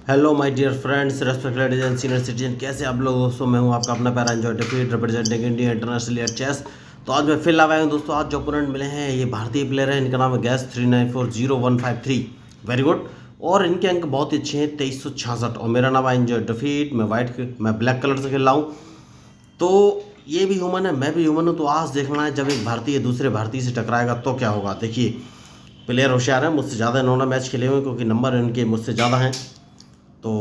Hello my dear friends, respected ladies and senior citizen, कैसे आप लोग दोस्तों। मैं हूं आपका अपना पैरा enjoy defeat representing India international at chess. तो आज मैं फिर लाया हूं दोस्तों। आज जो ओपोनेंट मिले हैं ये भारतीय प्लेयर हैं, इनका नाम है गैस 39400153। Very good. और इनके अंक बहुत ही अच्छे हैं, 2366। और मेरा नाम है एंजॉय डिफीट। मैं ब्लैक कलर से खेल रहा हूँ। तो ये भी ह्यूमन है, मैं भी ह्यूमन हूँ। तो आज देखना है जब एक भारतीय दूसरे भारतीय से टकराएगा तो क्या होगा। देखिए, प्लेयर होशियार है, मुझसे ज़्यादा इन्होंने मैच खेले हुए क्योंकि नंबर इनके मुझसे ज़्यादा हैं। तो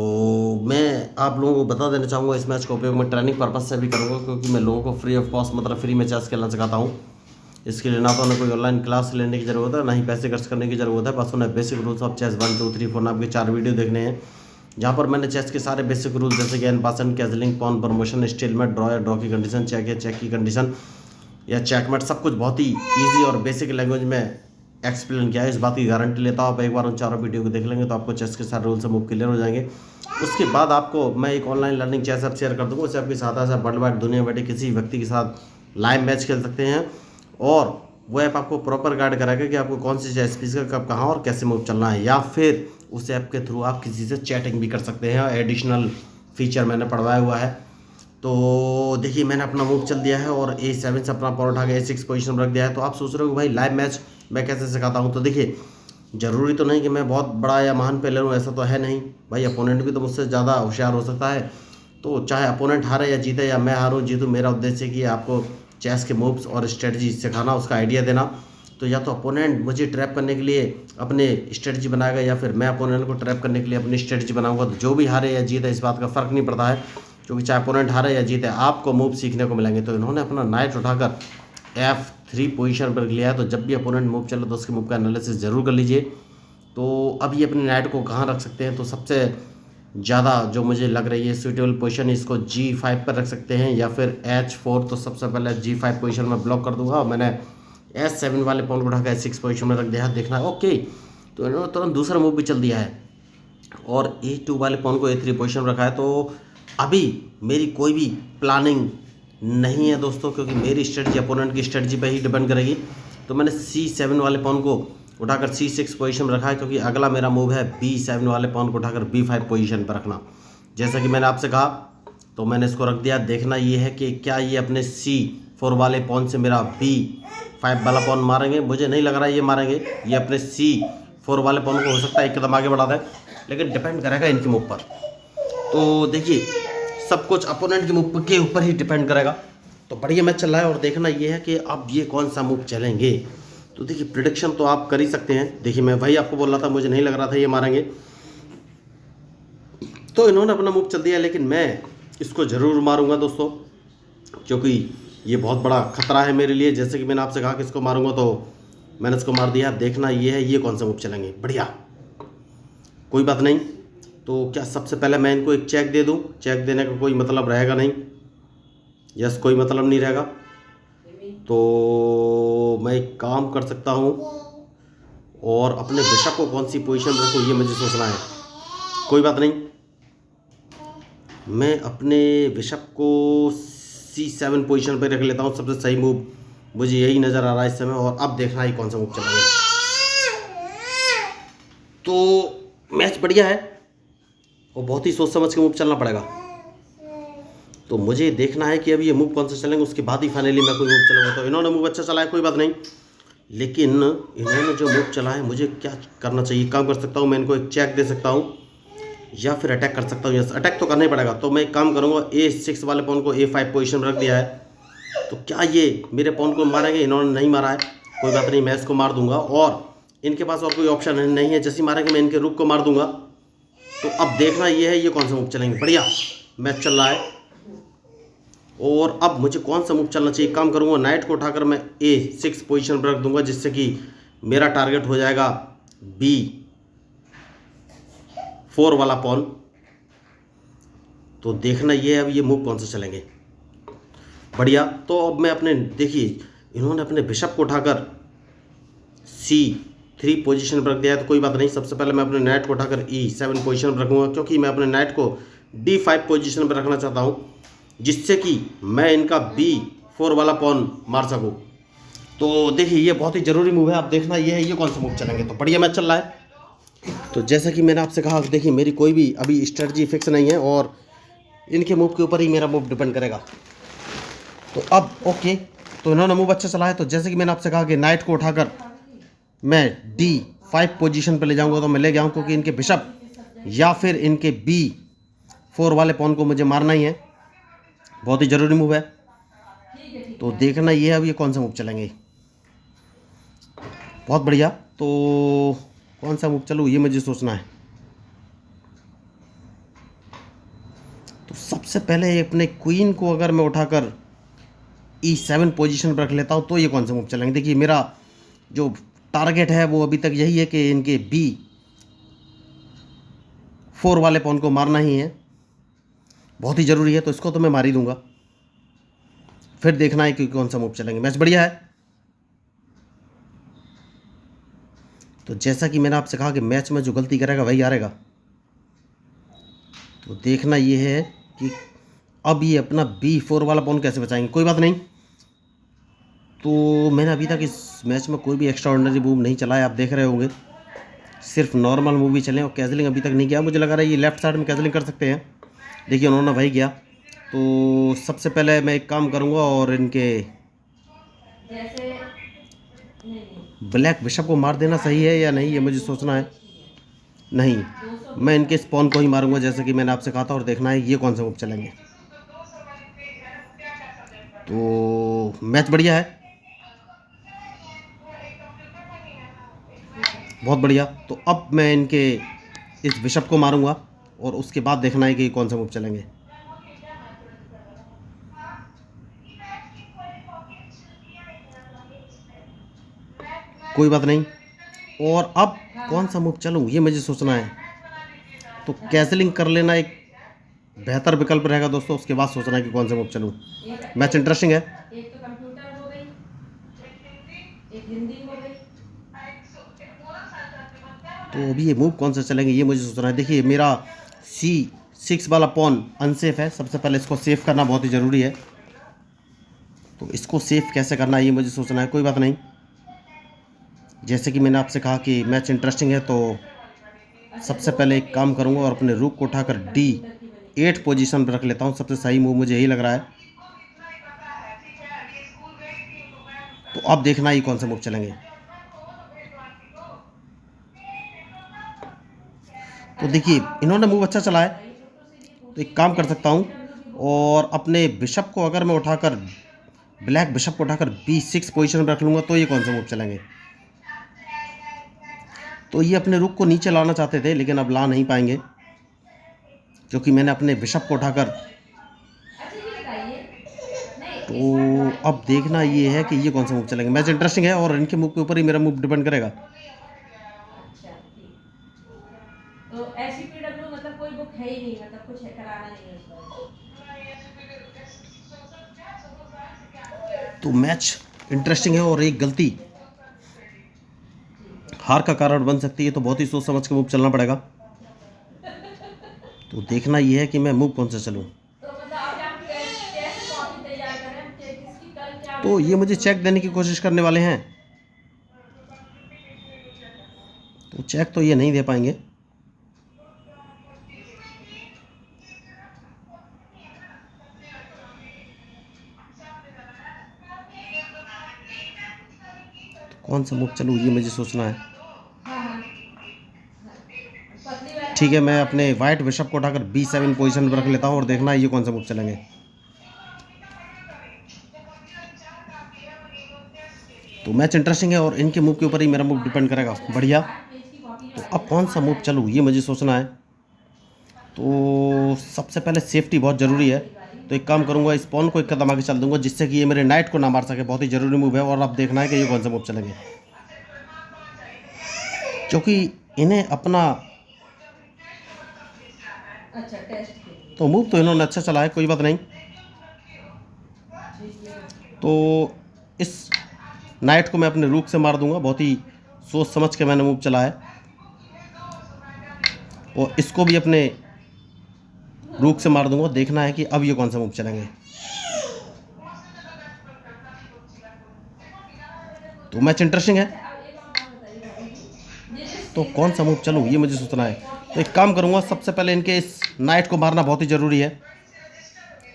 मैं आप लोगों को बता देना चाहूँगा, इस मैच का उपयोग मैं ट्रेनिंग पर्पज़ से भी करूँगा क्योंकि मैं लोगों को फ्री ऑफ कॉस्ट मतलब फ्री में चेस खेलना सिखाता हूँ। इसके लिए ना तो उन्हें कोई ऑनलाइन क्लास लेने की ज़रूरत है, ना ही पैसे खर्च करने की ज़रूरत है। बस उन्हें बेसिक रूल्स ऑफ चेस 1 2 3 4 नाम के 4 वीडियो देखने हैं, जहाँ पर मैंने चेस के सारे बेसिक रूल्स जैसे कि एन-पास, कैजलिंग, पॉन प्रमोशन, स्टेलमेट, ड्रॉ या ड्रॉ की कंडीशन, चेक या चेक की कंडीशन या चेकमेट, सब कुछ बहुत ही ईजी और बेसिक लैंग्वेज में एक्सप्लेन किया है। इस बात की गारंटी लेता हूँ, आप एक बार उन चारों वीडियो को देख लेंगे तो आपको चेस के सारे रूल से मूव क्लियर हो जाएंगे। उसके बाद आपको मैं एक online learning chess app share कर दूँगा, उससे आपकी सहायता से वर्ल्ड वाइड दुनिया बैठे किसी व्यक्ति के साथ लाइव मैच खेल सकते हैं। और वो ऐप आपको प्रॉपर गाइड कराएगा कि आपको कौन सी चेस पीस का कब कहाँ और कैसे मूव चलना है। या फिर उस ऐप के थ्रू आप किसी से चैटिंग भी कर सकते हैं, एडिशनल फीचर मैंने पढ़वाया हुआ है। तो देखिए, मैंने अपना मूव चल दिया है और A7 से अपना पॉइंट उठा के A6 पोजीशन में रख दिया है। तो आप सोच रहे हो कि भाई लाइव मैच मैं कैसे सिखाता हूँ। तो देखिए, ज़रूरी तो नहीं कि मैं बहुत बड़ा या महान प्लेयर हूँ, ऐसा तो है नहीं भाई। अपोनेंट भी तो मुझसे ज़्यादा होशियार हो सकता है। तो चाहे अपोनेंट हारे या जीते या मैं हारूँ जीतूँ, मेरा उद्देश्य कि आपको चेस के मूव्स और स्ट्रेटजी सिखाना, उसका आइडिया देना। तो या तो अपोनेंट मुझे ट्रैप करने के लिए अपने स्ट्रेटजी बनाएगा या फिर मैं अपोनेंट को ट्रैप करने के लिए अपनी स्ट्रेटजी बनाऊंगा। तो जो भी हारे या जीते इस बात का फ़र्क नहीं पड़ता है, क्योंकि चाहे अपोनेंट हारे या जीते आपको मूव सीखने को मिलेंगे। तो इन्होंने अपना नाइट उठाकर F3 पोजीशन पर लिया है। तो जब भी अपोनेंट मूव चले तो उसके मूव का एनालिसिस ज़रूर कर लीजिए। तो अब ये अपने नाइट को कहाँ रख सकते हैं, तो सबसे ज़्यादा जो मुझे लग रही है सूटेबल पोजीशन, इसको G5 पर रख सकते हैं या फिर H4। तो सबसे पहले G5 पोजीशन में ब्लॉक कर दूंगा। मैंने S7 वाले पॉन को उठाकर S6 पोजीशन में रख दिया है, देखना है ओके। तो इन्होंने तुरंत दूसरा मूव भी चल दिया है और A2 वाले पॉन को A3 पोजीशन में रखा है। तो अभी मेरी कोई भी प्लानिंग नहीं है दोस्तों, क्योंकि मेरी स्ट्रेटजी अपोनेंट की स्ट्रेटजी पर ही डिपेंड करेगी। तो मैंने C7 वाले पॉन को उठाकर C6 पोजीशन में रखा है, क्योंकि अगला मेरा मूव है B7 वाले पॉन को उठाकर B5 पोजीशन पर रखना। जैसा कि मैंने आपसे कहा, तो मैंने इसको रख दिया। देखना ये है कि क्या ये अपने C4 वाले पॉन से मेरा B5 वाला पॉन मारेंगे। मुझे नहीं लग रहा है ये मारेंगे। ये अपने C4 वाले पॉन को हो सकता है एक कदम आगे बढ़ा दें, लेकिन डिपेंड करेगा इनके मूव पर। तो देखिए, सब कुछ अपोनेंट के मूव के ऊपर ही डिपेंड करेगा। तो बढ़िया मैच चल रहा है और देखना ये है कि अब ये कौन सा मूव चलेंगे। तो देखिए, प्रिडिक्शन तो आप कर ही सकते हैं। देखिए, मैं वही आपको बोल रहा था, मुझे नहीं लग रहा था ये मारेंगे। तो इन्होंने अपना मूव चल दिया, लेकिन मैं इसको ज़रूर मारूंगा दोस्तों, क्योंकि ये बहुत बड़ा खतरा है मेरे लिए। जैसे कि मैंने आपसे कहा कि इसको मारूंगा, तो मैंने इसको मार दिया। देखना ये है ये कौन सा मूव चलेंगे। बढ़िया, कोई बात नहीं। तो क्या सबसे पहले मैं इनको एक चेक दे दूं? चेक देने का कोई मतलब रहेगा नहीं, यस कोई मतलब नहीं रहेगा। तो मैं एक काम कर सकता हूं और अपने बिशप को कौन सी पोजीशन में रखूं ये मुझे सोचना है। कोई बात नहीं, मैं अपने बिशप को C7 पोजीशन पर रख लेता हूं। सबसे सही मूव मुझे यही नज़र आ रहा है इस समय। और अब देखना है कौन सा मूव चलेगा। तो मैच बढ़िया है और बहुत ही सोच समझ के मूव चलना पड़ेगा। तो मुझे देखना है कि अब ये मूव कौन से चलेंगे, उसके बाद ही फाइनली मैं कोई मूव चलाऊंगा। तो इन्होंने मूव अच्छा चला है, कोई बात नहीं, लेकिन इन्होंने जो मूव चला है मुझे क्या करना चाहिए। काम कर सकता हूँ, मैं इनको एक चेक दे सकता हूँ या फिर अटैक कर सकता हूँ। यस, अटैक तो करना ही पड़ेगा। तो मैं एक काम करूँगा, A6 वाले पॉन को A5 पोजीशन में रख दिया है। तो क्या ये मेरे पॉन को मारेंगे? इन्होंने नहीं मारा है, कोई बात नहीं, मैं इसको मार दूंगा। और इनके पास और कोई ऑप्शन नहीं है, जैसे मारेंगे मैं इनके रुक को मार दूंगा। तो अब देखना ये है ये कौन सा मूव चलेंगे। बढ़िया मैच चल रहा है और अब मुझे कौन सा मूव चलना चाहिए। काम करूंगा, नाइट को उठाकर मैं A6 पोजीशन पर रख दूंगा, जिससे कि मेरा टारगेट हो जाएगा B4 वाला पॉन। तो देखना ये है अब ये मूव कौन से चलेंगे। बढ़िया, तो अब मैं अपने देखिए, इन्होंने अपने बिशप को उठाकर C3 पोजीशन पर रख दिया है। तो कोई बात नहीं, सबसे पहले मैं अपने नाइट को उठाकर E7 पोजीशन पर रखूँगा, क्योंकि मैं अपने नाइट को D5 पोजीशन पर रखना चाहता हूँ, जिससे कि मैं इनका B4 वाला पॉन मार सकूँ। तो देखिए, ये बहुत ही ज़रूरी मूव है। अब देखना ये है ये कौन सा मूव चलेंगे। तो बढ़िया मैच चल रहा है तो जैसा कि मैंने आपसे कहा, देखिए मेरी कोई भी अभी स्ट्रेटजी फिक्स नहीं है और इनके मूव के ऊपर ही मेरा मूव डिपेंड करेगा। तो अब ओके, तो इन्होंने मूव अच्छा चला है। तो जैसे कि मैंने आपसे कहा कि नाइट को उठाकर मैं D5 पोजीशन पे ले जाऊंगा, तो मैं ले गया हूँ, क्योंकि इनके बिशप या फिर इनके B4 वाले पॉन को मुझे मारना ही है। बहुत ही ज़रूरी मूव है। तो देखना ये है अब ये कौन सा मूव चलेंगे। बहुत बढ़िया। तो कौन सा मूव चलूँ ये मुझे सोचना है। तो सबसे पहले अपने क्वीन को अगर मैं उठाकर E7 पोजीशन पर रख लेता हूँ, तो ये कौन सा मूव चलेंगे। देखिए मेरा जो टारगेट है वो अभी तक यही है कि इनके B4 वाले पॉन को मारना ही है, बहुत ही ज़रूरी है। तो इसको तो मैं मार ही दूंगा, फिर देखना है कि कौन सा मूव चलेंगे। मैच बढ़िया है। तो जैसा कि मैंने आपसे कहा कि मैच में जो गलती करेगा वही हारेगा। तो देखना ये है कि अब ये अपना B4 वाला पॉन कैसे बचाएंगे। कोई बात नहीं। तो मैंने अभी तक इस मैच में कोई भी एक्स्ट्रा ऑर्डिनरी मूव नहीं चला है, आप देख रहे होंगे, सिर्फ नॉर्मल मूव ही चले और कैजलिंग अभी तक नहीं किया। मुझे लगा रहा है ये लेफ्ट साइड में कैजलिंग कर सकते हैं, देखिए उन्होंने वही किया। तो सबसे पहले मैं एक काम करूंगा और इनके ब्लैक बिशप को मार देना सही है या नहीं ये मुझे सोचना है। नहीं, मैं इनके स्पॉन को ही मारूंगा जैसे कि मैंने आपसे कहा था, और देखना है ये कौन सा मूव चलेंगे। तो मैच बढ़िया है, बहुत बढ़िया। तो अब मैं इनके इस बिशप को मारूंगा और उसके बाद देखना है कि कौन सा मूव चलेंगे। कोई बात नहीं। और अब कौन सा मूव चलूं ये मुझे सोचना है। तो कैंसलिंग कर लेना एक बेहतर विकल्प रहेगा दोस्तों, उसके बाद सोचना है कि कौन सा मूव चलूं। मैच इंटरेस्टिंग है। एक तो कंप्यूटर हो गई, एक हिंदी हो गई। तो अभी ये मूव कौन सा चलेंगे ये मुझे सोचना है। देखिए मेरा C6 वाला पॉन अनसेफ है, सबसे पहले इसको सेव करना बहुत ही ज़रूरी है। तो इसको सेव कैसे करना है ये मुझे सोचना है। कोई बात नहीं। जैसे कि मैंने आपसे कहा कि मैच इंटरेस्टिंग है, तो सबसे पहले एक काम करूंगा और अपने रूक को उठाकर D8 पोजीशन पर रख लेता हूं। सबसे सही मूव मुझे यही लग रहा है। तो अब देखना ही कौन सा मूव चलेंगे। तो देखिए इन्होंने मूव अच्छा चला है, तो एक काम कर सकता हूं और अपने बिशप को अगर मैं उठाकर ब्लैक बिशप को उठाकर B6 पोजीशन पर रख लूंगा, तो ये कौन सा मूव चलेंगे। तो ये अपने रुक को नीचे लाना चाहते थे, लेकिन अब ला नहीं पाएंगे, क्योंकि मैंने अपने बिशप को उठाकर। तो अब देखना ये है कि ये कौन सा मूव चलेंगे। मैच इंटरेस्टिंग है और इनके मूव के ऊपर ही मेरा मूव डिपेंड करेगा। अच्छा ठीक। तो SCPW मतलब कोई बुक है ही नहीं, मतलब कुछ कराना नहीं है उसका। तो मैच इंटरेस्टिंग है और एक गलती हार का कारण बन सकती है, तो बहुत ही सोच समझ के मूव चलना पड़ेगा। तो देखना ये है कि मैं मूव कौन सा चलूँ। तो मतलब आप क्या टेस्ट कॉपी तैयार कर रहे हैं कि किसकी कल क्या तो ये मुझे चेक देने की कोशिश करने वाले हैं, तो चेक तो ये नहीं दे पाएंगे। कौन सा मूव चलूँ ये मुझे सोचना है। ठीक है, मैं अपने वाइट बिशप को उठाकर B7 पोजीशन पर रख लेता हूँ और देखना है ये कौन सा मूव चलेंगे। तो मैच इंटरेस्टिंग है और इनके मूव के ऊपर ही मेरा मूव डिपेंड करेगा। बढ़िया। तो अब कौन सा मूव चलूँ ये मुझे सोचना है। तो सबसे पहले सेफ्टी बहुत ज़रूरी है, तो एक काम करूँगा, इस पॉन को एक कदम आगे चल दूंगा जिससे कि ये मेरे नाइट को ना मार सके। बहुत ही ज़रूरी मूव है और अब देखना है कि ये कौन सा मूव चलेंगे, क्योंकि इन्हें अपना। अच्छा टेस्ट के लिए। तो मूव तो इन्होंने अच्छा चला है, कोई बात नहीं। तो इस नाइट को मैं अपने रूक से मार दूंगा, बहुत ही सोच समझ के मैंने मूव चला है। और इसको भी अपने रूक से मार दूंगा। देखना है कि अब ये कौन सा मूव चलेंगे। तो मैच इंटरेस्टिंग है। अब एक और बात बताइए भाई जी, ये जो तो कौन सा मूव चलूँ ये मुझे सोचना है। तो एक काम करूँगा, सबसे पहले इनके इस नाइट को मारना बहुत ही ज़रूरी है,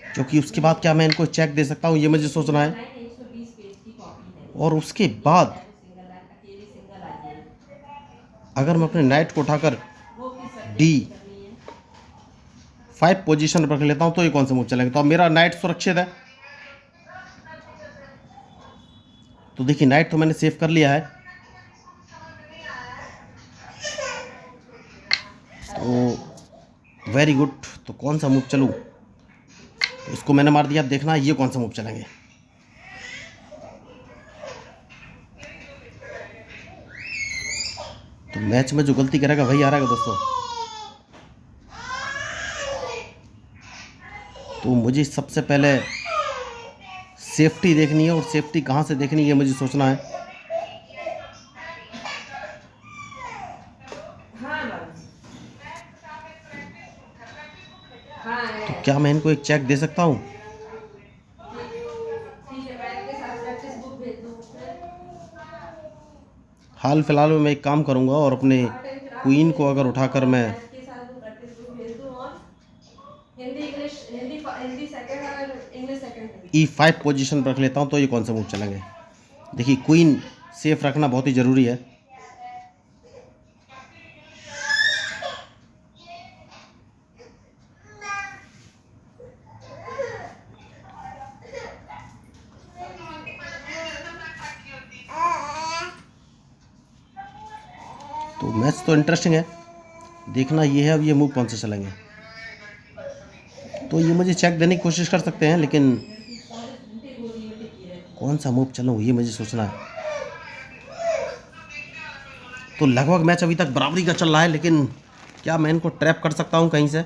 क्योंकि उसके बाद क्या मैं इनको चेक दे सकता हूँ ये मुझे सोचना है। 120 पेज की कॉपी है। और उसके बाद सिंगल लाइन अकेली सिंगल आई है। अगर मैं अपने नाइट को उठाकर वो किस सब्जेक्ट डी की करनी है? 5 पोजीशन पर रख लेता हूँ तो ये कौन सा मूव चलेंगे। तो अब मेरा नाइट सुरक्षित है। तो देखिए नाइट तो मैंने सेव कर लिया है। तो वेरी गुड। तो कौन सा मूव चलूँ, तो इसको मैंने मार दिया। अब देखना ये कौन सा मूव चलेंगे। तो मैच में जो गलती करेगा वही हारेगा दोस्तों। तो मुझे सबसे पहले सेफ्टी देखनी है, और सेफ्टी कहाँ से देखनी है मुझे सोचना है। हाँ बाबू। हाँ है। तो क्या मैं इनको एक चेक दे सकता हूँ। ठीक है, मैं के साथ प्रैक्टिस बुक भेज दूँ फिर। हाल फिलहाल में मैं एक काम करूँगा और अपने क्वीन को अगर उठाकर मैं के साथ प्रैक्टिस बुक भेज दूँ और हिंदी इंग्लिश हिंदी सेकंड और इंग्लिश सेकंड। E5 पोजीशन पर रख लेता हूँ तो ये कौन सा मूव चलेंगे। देखिए क्वीन सेफ रखना बहुत ही ज़रूरी है। तो मैच तो इंटरेस्टिंग है, देखना ये है अब ये मूव कौन से चलेंगे। तो ये मुझे चेक देने की कोशिश कर सकते हैं, लेकिन कौन सा मूव चलूँ ये मुझे सोचना है। तो लगभग मैच अभी तक बराबरी का चल रहा है, लेकिन क्या मैं इनको ट्रैप कर सकता हूँ कहीं से।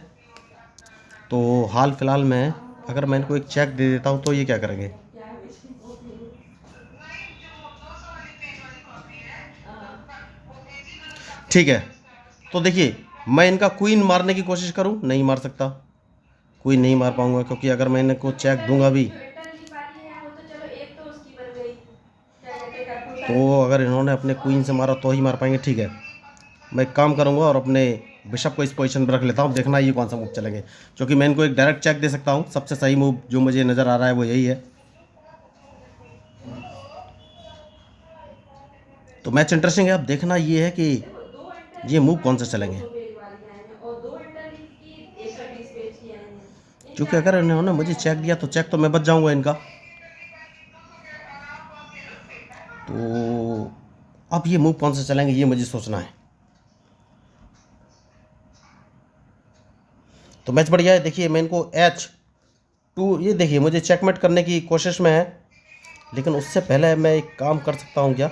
तो हाल फिलहाल में अगर मैं इनको एक चेक दे देता हूँ तो ये क्या करेंगे। ठीक है, तो देखिए मैं इनका क्वीन मारने की कोशिश करूँ, नहीं मार सकता, क्वीन नहीं मार पाऊंगा, क्योंकि अगर मैं इनको चेक दूंगा भी तो अगर इन्होंने अपने क्वीन से मारा तो ही मार पाएंगे। ठीक है, मैं एक काम करूंगा और अपने बिशप को इस पोजीशन पर रख लेता हूँ। देखना ये कौन सा मूव चलेंगे, क्योंकि मैं इनको एक डायरेक्ट चेक दे सकता हूँ। सबसे सही मूव जो मुझे नज़र आ रहा है वो यही है। तो मैच इंटरेस्टिंग है। अब देखना ये है कि ये मूव कौन से चलेंगे, क्योंकि अगर इन्होंने मुझे चेक दिया तो चेक तो मैं बच जाऊंगा इनका। तो अब ये मूव कौन से चलेंगे ये मुझे सोचना है। तो मैच बढ़िया है। देखिए मैं इनको H2, ये देखिए मुझे चेकमेट करने की कोशिश में है, लेकिन उससे पहले मैं एक काम कर सकता हूँ क्या।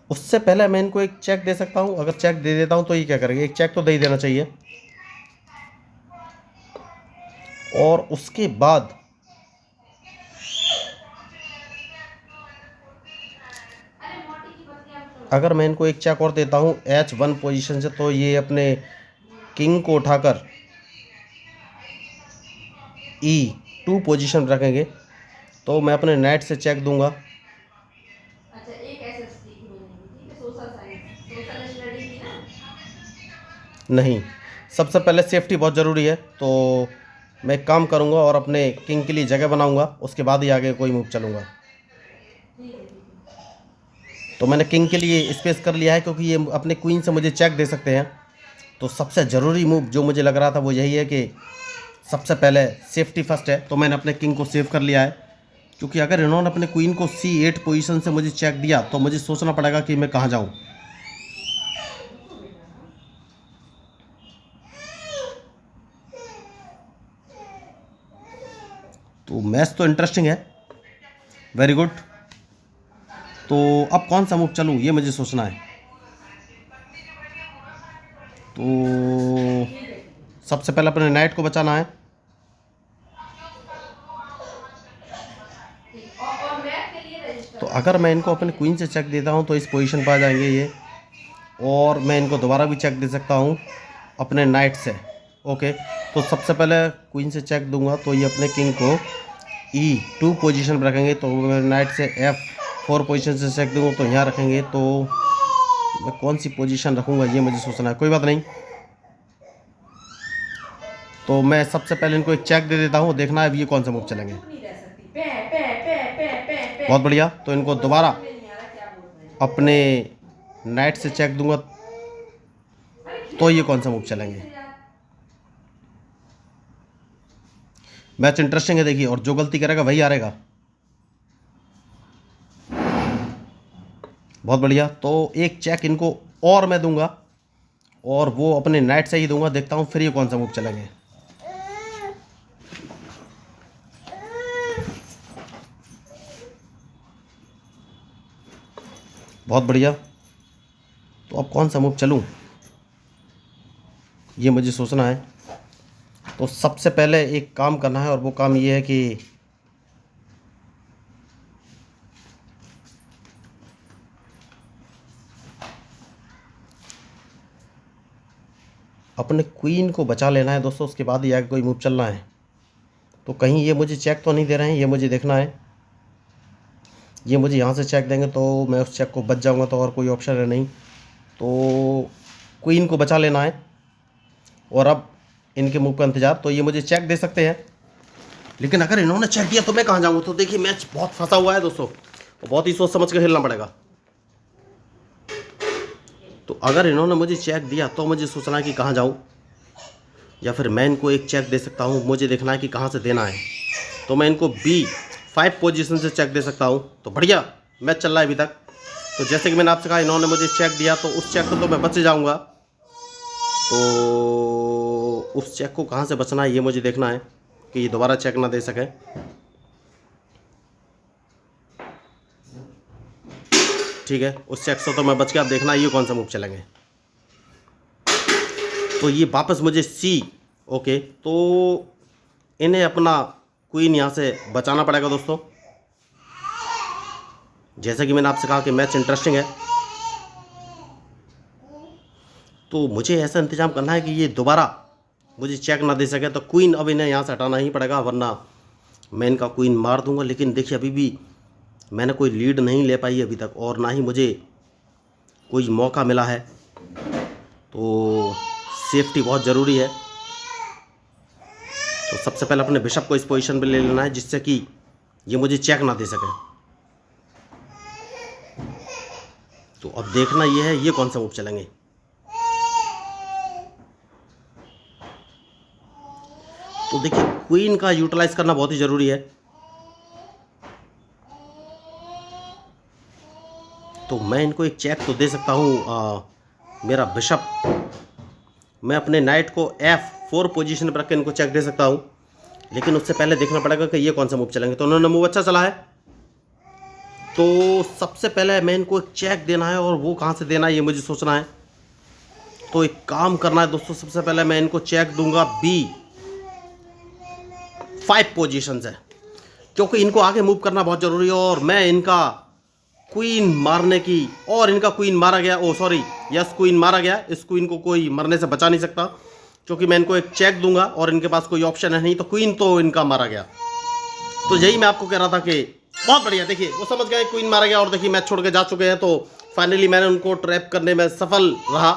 उससे पहले मैं इनको एक चेक दे सकता हूँ। अगर चेक दे देता हूँ तो ये क्या करेंगे, एक चेक तो दे ही देना चाहिए। और उसके बाद अगर मैं इनको एक चेक और देता हूँ H1 पोजीशन से, तो ये अपने किंग को उठाकर E2 पोजीशन रखेंगे, तो मैं अपने नाइट से चेक दूंगा। अच्छा, एक एसएसटी की बनेगी, ठीक है, सोशल साइंस, सोशल स्टडी की ना। नहीं, सबसे पहले सेफ्टी बहुत ज़रूरी है। तो मैं एक काम करूंगा और अपने किंग के लिए जगह बनाऊंगा, उसके बाद ही आगे कोई मूव चलूंगा। ठीक है, ठीक है। तो मैंने किंग के लिए स्पेस कर लिया है, क्योंकि ये अपने क्वीन से मुझे चेक दे सकते हैं। तो सबसे ज़रूरी मूव जो मुझे लग रहा था वो यही है कि सबसे पहले सेफ्टी फर्स्ट है। तो मैंने अपने किंग को सेव कर लिया है, क्योंकि अगर इन्होंने अपने क्वीन को C8 पोजीशन से मुझे चेक दिया तो मुझे सोचना पड़ेगा कि मैं कहाँ जाऊँ। तो मैच तो इंटरेस्टिंग है, वेरी गुड। तो अब कौन सा मूव चलूँ ये मुझे सोचना है। तो सबसे पहले अपने नाइट को बचाना है। और मैथ के लिए रजिस्टर। तो अगर मैं इनको अपने क्वीन से चेक देता हूँ तो इस पोजीशन पर आ जाएंगे ये, और मैं इनको दोबारा भी चेक दे सकता हूँ अपने नाइट से। ओके, तो सबसे पहले क्वीन से चेक दूंगा तो ये अपने किंग को E2 पोजीशन पर रखेंगे, तो मैं नाइट से 4 पोजीशन से चेक दूंगा तो यहाँ रखेंगे, तो मैं कौन सी पोजीशन रखूँगा ये मुझे सोचना है। कोई बात नहीं, तो मैं सबसे पहले इनको एक चेक दे देता हूँ, देखना है अब ये कौन सा मूव चलेंगे। नहीं रह सकती। पे पे पे पे पे पे बहुत बढ़िया, तो इनको दोबारा समझ नहीं आ रहा क्या बोल रहे हैं। अपने नाइट से चेक दूंगा तो ये कौन सा मूव चलेंगे। मैच इंटरेस्टिंग है देखिए, और जो गलती करेगा वही हारेगा। बहुत बढ़िया, तो एक चेक इनको और मैं दूंगा, और वो अपने नाइट से ही दूंगा। देखता हूँ फिर ये कौन सा मूव चलेंगे। बहुत बढ़िया, तो अब कौन सा मूव चलूं ये मुझे सोचना है। तो सबसे पहले एक काम करना है, और वो काम ये है कि अपने क्वीन को बचा लेना है दोस्तों, उसके बाद ही आगे कोई मूव चलना है। तो कहीं ये मुझे चेक तो नहीं दे रहे हैं, ये मुझे देखना है। ये मुझे यहाँ से चेक देंगे तो मैं उस चेक को बच जाऊँगा, तो और कोई ऑप्शन है नहीं। तो क्वीन को बचा लेना है, और अब इनके मूव का इंतज़ार। तो ये मुझे चेक दे सकते हैं, लेकिन अगर इन्होंने चेक दिया तो मैं कहाँ जाऊँगा। तो देखिए मैच बहुत फंसा हुआ है दोस्तों, तो बहुत ही सोच समझ कर खेलना पड़ेगा। तो अगर इन्होंने मुझे चेक दिया तो मुझे सोचना है कि कहाँ जाऊँ, या फिर मैं इनको एक चेक दे सकता हूँ। मुझे देखना है कि कहाँ से देना है, तो मैं इनको B5 पोजीशन से चेक दे सकता हूँ। तो बढ़िया मैच चल रहा है अभी तक। तो जैसे कि मैंने आपसे कहा, इन्होंने मुझे चेक दिया तो उस चेक को तो मैं बच जाऊँगा। तो उस चेक को कहाँ से बचना है ये मुझे देखना है, कि ये दोबारा चेक ना दे सके। ठीक है, उस चेक से तो मैं बच गया। अब देखना है ये कौन सा मूव चलेंगे। तो ये वापस मुझे C, ओके, तो इन्हें अपना क्वीन यहाँ से बचाना पड़ेगा दोस्तों। जैसा कि मैंने आपसे कहा कि मैच इंटरेस्टिंग है, तो मुझे ऐसा इंतजाम करना है कि ये दोबारा मुझे चेक ना दे सके। तो क्वीन अब इन्हें यहाँ से हटाना ही पड़ेगा, वरना मैं इनका क्वीन मार दूंगा। लेकिन देखिए अभी भी मैंने कोई लीड नहीं ले पाई अभी तक, और ना ही मुझे कोई मौका मिला है। तो सेफ्टी बहुत ज़रूरी है। तो सबसे पहले अपने बिशप को इस पोजीशन पे ले लेना है, जिससे कि ये मुझे चेक ना दे सके। तो अब देखना ये है ये कौन सा मूव चलेंगे। तो देखिए क्वीन का यूटिलाइज करना बहुत ही ज़रूरी है। तो मैं इनको एक चेक तो दे सकता हूँ। मेरा बिशप, मैं अपने नाइट को F4 पोजीशन पर रख के इनको चेक दे सकता हूँ, लेकिन उससे पहले देखना पड़ेगा कि ये कौन सा मूव चलेंगे। तो उन्होंने मूव अच्छा चला है, तो सबसे पहले मैं इनको एक चेक देना है, और वो कहाँ से देना है ये मुझे सोचना है। तो एक काम करना है दोस्तों, सबसे पहले मैं इनको चेक दूंगा B5 पोजीशन से, क्योंकि इनको आगे मूव करना बहुत ज़रूरी है। और मैं इनका क्वीन मारने की, और इनका क्वीन मारा गया, ओ सॉरी यस क्वीन मारा गया। इस क्वीन को कोई मरने से बचा नहीं सकता, क्योंकि मैं इनको एक चेक दूंगा और इनके पास कोई ऑप्शन है नहीं। तो क्वीन तो इनका मारा गया। तो यही मैं आपको कह रहा था कि बहुत बढ़िया, देखिए वो समझ गए क्वीन मारा गया, और देखिए मैच छोड़ के जा चुके हैं। तो फाइनली मैंने उनको ट्रैप करने में सफल रहा।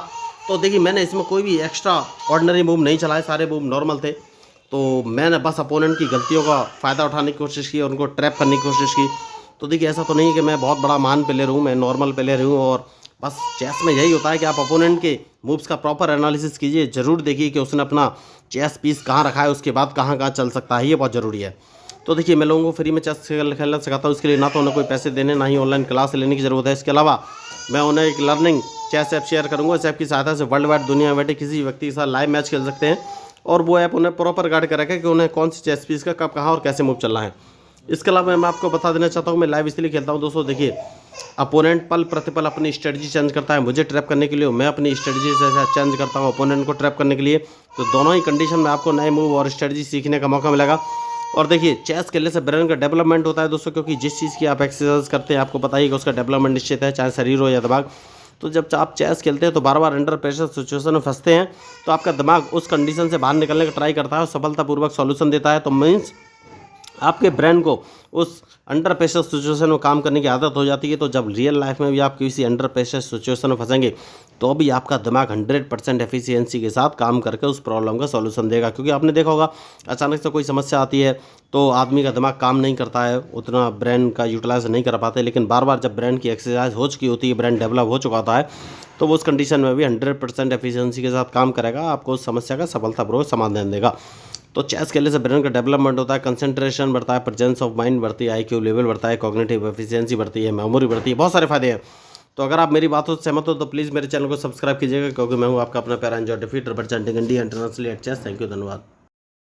तो देखिए मैंने इसमें कोई भी एक्स्ट्रा ऑर्डिनरी मूव नहीं चलाए, सारे मूव नॉर्मल थे। तो मैंने बस अपोनेंट की गलतियों का फ़ायदा उठाने की कोशिश की और उनको ट्रैप करने की कोशिश की। तो देखिए ऐसा तो नहीं है कि मैं बहुत बड़ा महान प्लेयर हूँ, मैं नॉर्मल प्लेयर हूँ। और बस चेस में यही होता है कि आप अपोनेंट के मूव्स का प्रॉपर एनालिसिस कीजिए, ज़रूर देखिए कि उसने अपना चेस पीस कहाँ रखा है, उसके बाद कहाँ कहाँ चल सकता है, ये बहुत ज़रूरी है। तो देखिए मैं लोगों को फ्री में चेस खेलना सिखाता हूँ, इसके लिए ना तो उन्हें कोई पैसे देने, ना ही ऑनलाइन क्लास लेने की ज़रूरत है। इसके अलावा मैं उन्हें एक लर्निंग चेस ऐप शेयर करूँगा। इस ऐप की सहायता से वर्ल्ड वाइड दुनिया में बैठे किसी व्यक्ति के साथ लाइव मैच खेल सकते हैं, और वो ऐप उन्हें प्रॉपर गाइड कर रखा है कि उन्हें कौन सी चेस पीस का कब कहाँ और कैसे मूव चलना है। इसके अलावा मैं आपको बता देना चाहता हूँ, मैं लाइव इसलिए खेलता हूँ दोस्तों, देखिए अपोनेंट पल प्रतिपल अपनी स्ट्रेटजी चेंज करता है मुझे ट्रैप करने के लिए, मैं अपनी स्ट्रेटजी से चेंज करता हूँ अपोनेंट को ट्रैप करने के लिए। तो दोनों ही कंडीशन में आपको नए मूव और स्ट्रेटजी सीखने का मौका मिलेगा। और देखिए चेस खेलने से ब्रेन का डेवलपमेंट होता है दोस्तों, क्योंकि जिस चीज़ की आप एक्सरसाइज करते हैं आपको पता ही कि उसका डेवलपमेंट निश्चित है, चाहे शरीर हो या दिमाग। तो जब आप चेस खेलते हैं तो बार बार अंडर प्रेशर सिचुएशन में फंसते हैं, तो आपका दिमाग उस कंडीशन से बाहर निकलने का ट्राई करता है और सफलतापूर्वक सॉल्यूशन देता है। तो मीन्स आपके ब्रेन को उस अंडर प्रेशर सिचुएशन में काम करने की आदत हो जाती है। तो जब रियल लाइफ में भी आप किसी अंडर प्रेशर सिचुएशन में फंसेंगे तो भी आपका दिमाग 100% एफिशिएंसी के साथ काम करके उस प्रॉब्लम का सॉल्यूशन देगा। क्योंकि आपने देखा होगा अचानक से कोई समस्या आती है तो आदमी का दिमाग काम नहीं करता है, उतना ब्रेन का यूटिलाइज नहीं कर पाते। लेकिन बार बार जब ब्रेन की एक्सरसाइज हो चुकी होती है, ब्रेन डेवलप हो चुका होता है, तो वो उस कंडीशन में भी 100% एफिशिएंसी के साथ काम करेगा, आपको उस समस्या का सफलतापूर्वक समाधान देगा। तो चेस खेलने से ब्रेन का डेवलपमेंट होता है, कंसंट्रेशन बढ़ता है, प्रेजेंस ऑफ माइंड बढ़ती है, आईक्यू लेवल बढ़ता है, कॉग्निटिव एफिशिएंसी बढ़ती है, मेमोरी बढ़ती है, बहुत सारे फायदे हैं। तो अगर आप मेरी बातों से सहमत हो तो प्लीज़ मेरे चैनल को सब्सक्राइब कीजिएगा, क्योंकि मैं हूँ आपका अपना प्यारा enjoy defeat representing India internationally at chess. Thank you, धन्यवाद।